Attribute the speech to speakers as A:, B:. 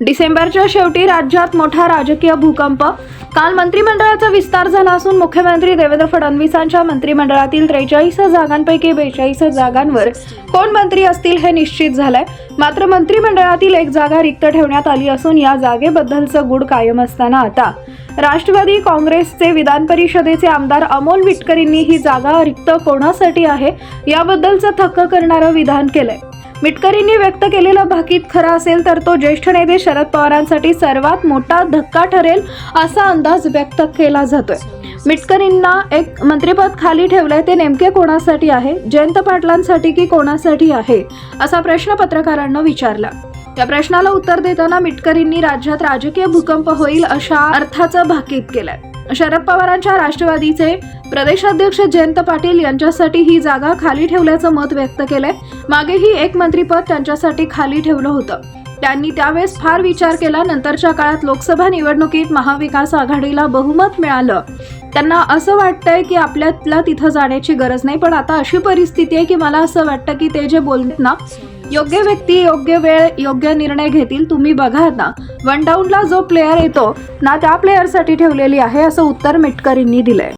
A: डिसेंबरच्या शेवटी राज्यात मोठा राजकीय भूकंप। काल मंत्रिमंडळाचा विस्तार झाला असून मुख्यमंत्री देवेंद्र फडणवीसांच्या मंत्रिमंडळातील 43 जागांपैकी 42 जागांवर कोण मंत्री असतील हे निश्चित झालंय। मात्र मंत्रिमंडळातील एक जागा रिक्त ठेवण्यात आली असून या जागेबद्दलचं गूढ कायम असताना आता राष्ट्रवादी काँग्रेसचे विधान परिषदेचे आमदार अमोल मिटकरींनी ही जागा रिक्त कोणासाठी आहे याबद्दलचं थक्क करणारं विधान केलंय। मिटकरींनी व्यक्त केलेलं भाकीत खरं असेल तर तो ज्येष्ठ नेते शरद पवारांसाठी सर्वात मोठा धक्का ठरेल असा अंदाज व्यक्त केला जातोय। मिटकरींना एक मंत्रिपद खाली ठेवलंय ते नेमके कोणासाठी आहे, जयंत पाटलांसाठी की कोणासाठी आहे असा प्रश्न पत्रकारांना विचारला। त्या प्रश्नाला उत्तर देताना मिटकरींनी राज्यात राजकीय भूकंप होईल अशा अर्थाचं भाकीत केलंय। शरद पवारांच्या राष्ट्रवादीचे प्रदेशाध्यक्ष जयंत पाटील यांच्यासाठी ही जागा खाली ठेवल्याचं मत व्यक्त केलंय। मागेही एक मंत्रिपद त्यांच्यासाठी खाली ठेवलं होतं। त्यांनी त्यावेळेस फार विचार केला। नंतरच्या काळात लोकसभा निवडणुकीत महाविकास आघाडीला बहुमत मिळालं। त्यांना असं वाटतंय की आपल्याला तिथं जाण्याची गरज नाही, पण आता अशी परिस्थिती आहे की मला असं वाटतं की ते जे बोलतात ना, योग्य व्यक्ती योग्य वेळ योग्य निर्णय घेतील। तुम्ही बघा ना, वन डाऊनला जो प्लेयर येतो ना त्या प्लेयरसाठी ठेवलेली आहे असं उत्तर मिटकरींनी दिलंय।